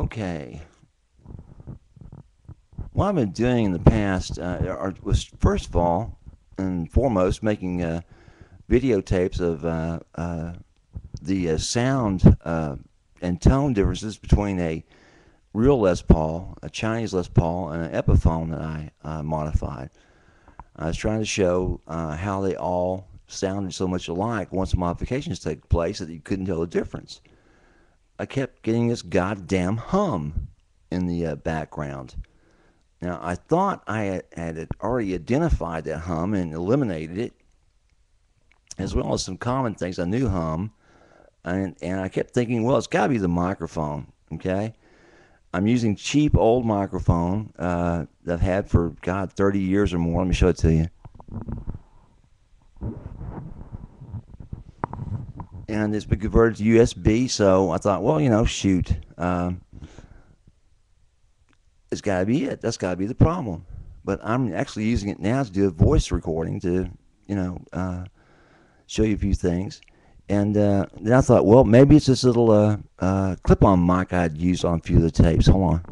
Okay. What I've been doing in the past was, first of all and foremost, making videotapes of the sound and tone differences between a real Les Paul, a Chinese Les Paul, and an Epiphone that I modified. I was trying to show how they all sounded so much alike once modifications take place that you couldn't tell the difference. I kept getting this goddamn hum in the background. Now, I thought I had already identified that hum and eliminated it, as well as some common things I knew hum. And I kept thinking, well, it's got to be the microphone, okay? I'm using cheap old microphone that I've had for, God, 30 years or more. Let me show it to you. And it's been converted to USB, so I thought, well, shoot. It's got to be it. That's got to be the problem. But I'm actually using it now to do a voice recording to, show you a few things. And then I thought, well, maybe it's this little clip-on mic I'd used on a few of the tapes. Hold on.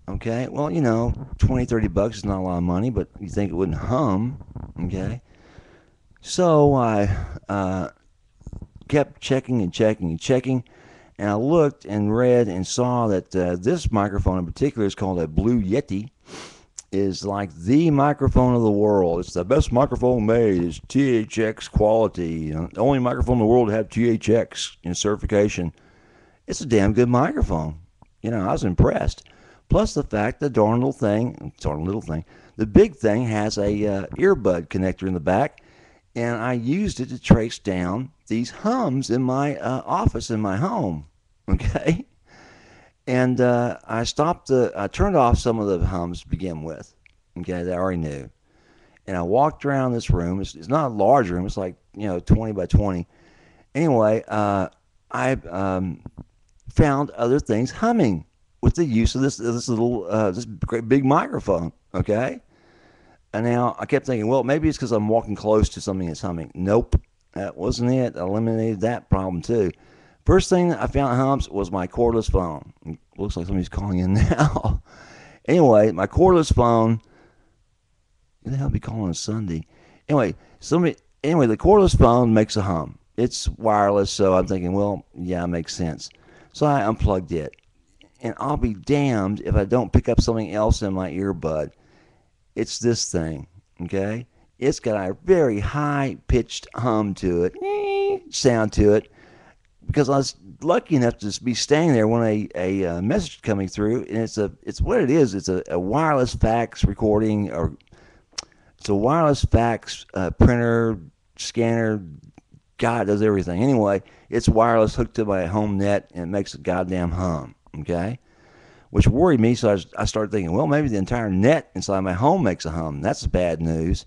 Okay, well, 20, 30 bucks is not a lot of money, but you think it wouldn't hum, okay? So I kept checking and checking and checking, and I looked and read and saw that this microphone in particular is called a Blue Yeti, is like the microphone of the world. It's the best microphone made. It's THX quality. The only microphone in the world to have THX in certification. It's a damn good microphone. I was impressed. Plus the fact the darn little thing, the big thing has a earbud connector in the back, and I used it to trace down these hums in my office in my home, okay? And I turned off some of the hums to begin with, okay, that I already knew. And I walked around this room. It's not a large room. It's like, 20 by 20. Anyway, I found other things humming with the use of this little this great big microphone, okay? And now I kept thinking, well, maybe it's because I'm walking close to something that's humming. Nope, that wasn't it. I eliminated that problem too. First thing I found hums was my cordless phone. Looks like somebody's calling in now. Anyway, my cordless phone. Who the hell be calling on Sunday? Anyway, the cordless phone makes a hum. It's wireless, so I'm thinking, well, yeah, it makes sense. So I unplugged it. And I'll be damned if I don't pick up something else in my earbud. It's this thing, okay? It's got a very high-pitched hum to it, sound to it, because I was lucky enough to be staying there when a message coming through, and it's what it is. It's a wireless fax recording, or it's a wireless fax printer, scanner. God, it does everything. Anyway, it's wireless, hooked to my home net, and it makes a goddamn hum. Okay, which worried me, so I started thinking, well, maybe the entire net inside my home makes a hum. That's bad news.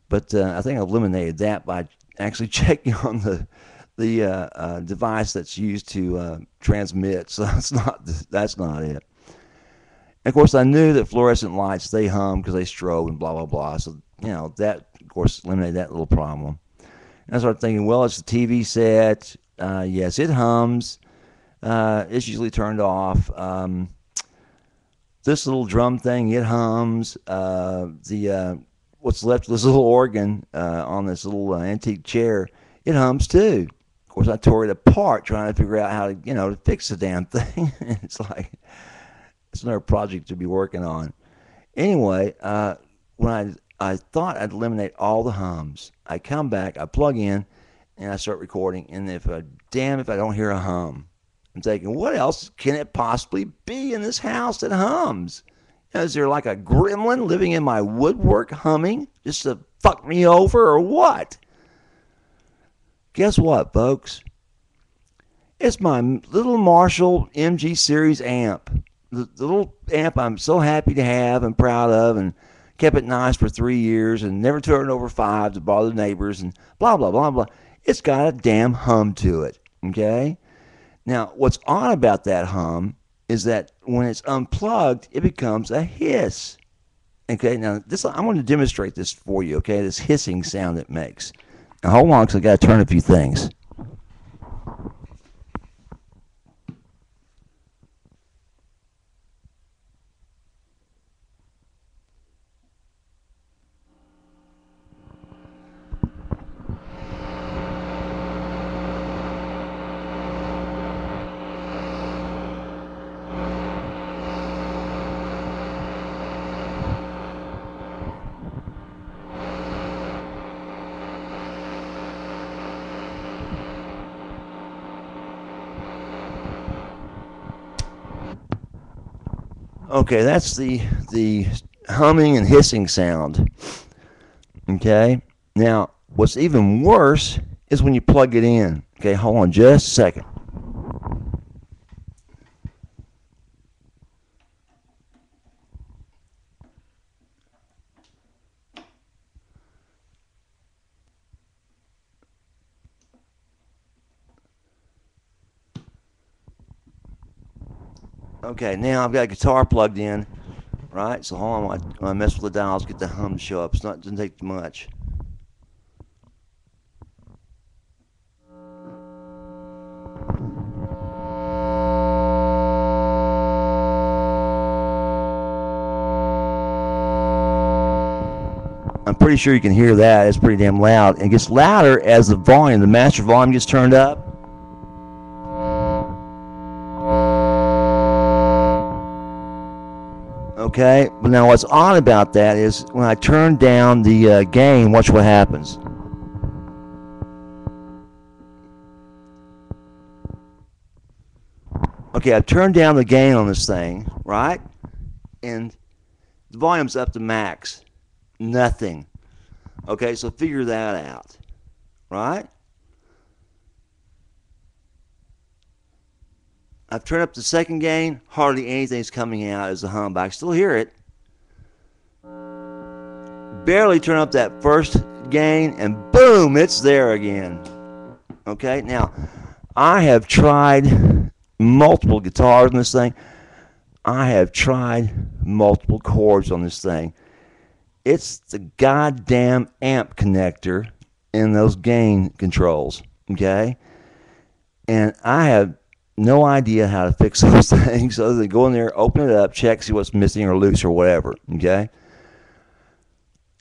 But I think I eliminated that by actually checking on the device that's used to transmit. So that's not it. And of course, I knew that fluorescent lights, they hum because they strobe and blah blah blah. So that of course eliminated that little problem. And I started thinking, well, it's the TV set. Yes, it hums. It's usually turned off. This little drum thing, it hums. What's left of this little organ on this little antique chair, it hums too. Of course, I tore it apart trying to figure out how to, to fix the damn thing. It's like, it's another project to be working on. Anyway, when I thought I'd eliminate all the hums, I come back, I plug in, and I start recording. And if I don't hear a hum, I'm thinking, what else can it possibly be in this house that hums? Is there like a gremlin living in my woodwork humming just to fuck me over or what? Guess what, folks? It's my little Marshall MG Series amp. The little amp I'm so happy to have and proud of, and kept it nice for 3 years and never turned over 5 to bother the neighbors and blah, blah, blah, blah. It's got a damn hum to it, okay? Now, what's odd about that hum is that when it's unplugged, it becomes a hiss. Okay, now this I'm going to demonstrate this for you. Okay, this hissing sound it makes. Now hold on, because I got to turn a few things. Okay, that's the humming and hissing sound. Okay, now what's even worse is when you plug it in. Okay, hold on just a second. Okay, now I've got a guitar plugged in, right? So hold on, when I mess with the dials, get the hum to show up. It doesn't take much. I'm pretty sure you can hear that. It's pretty damn loud. And it gets louder as the master volume gets turned up. Okay, but now what's odd about that is when I turn down the gain, watch what happens. Okay, I've turned down the gain on this thing, right? And the volume's up to max. Nothing. Okay, so figure that out, right? I've turned up the second gain, hardly anything's coming out as a hum, but I can still hear it. Barely turn up that first gain, and boom, it's there again. Okay, now I have tried multiple guitars on this thing. I have tried multiple chords on this thing. It's the goddamn amp connector in those gain controls, okay? And I have no idea how to fix those things other than go in there, open it up, check, see what's missing or loose or whatever, okay?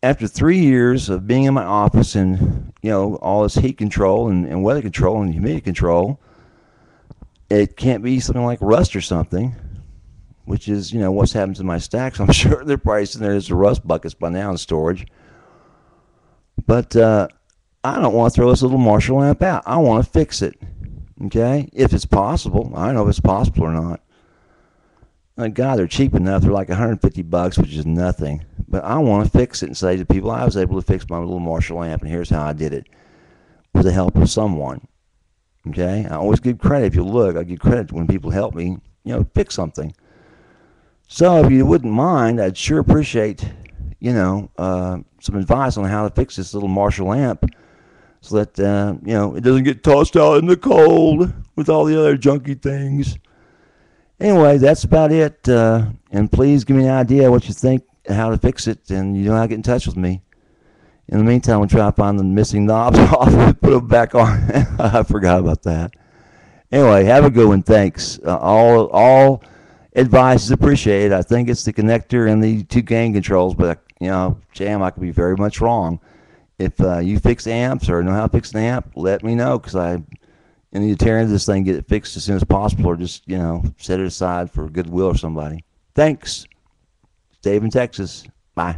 After 3 years of being in my office and, all this heat control and weather control and humidity control, it can't be something like rust or something, which is, what's happened to my stacks. I'm sure they're probably sitting there as the rust buckets by now in storage. But I don't want to throw this little Marshall amp out. I want to fix it, okay? If it's possible. I don't know if it's possible or not. Thank God, they're cheap enough. They're like $150, which is nothing. But I want to fix it and say to people, I was able to fix my little Marshall amp, and here's how I did it with the help of someone. Okay? I always give credit. If you look, I give credit when people help me, fix something. So if you wouldn't mind, I'd sure appreciate, some advice on how to fix this little Marshall amp so that, it doesn't get tossed out in the cold with all the other junky things. Anyway, that's about it. And please give me an idea what you think, how to fix it, and you know how to get in touch with me. In the meantime, we'll try to find the missing knobs off and put them back on. I forgot about that. Anyway, have a good one. Thanks. All advice is appreciated. I think it's the connector and the two gain controls, but Jam, I could be very much wrong. If you fix amps or know how to fix an amp, let me know, because I need to tear into this thing, get it fixed as soon as possible, or just set it aside for goodwill or somebody. Thanks. Dave in Texas. Bye.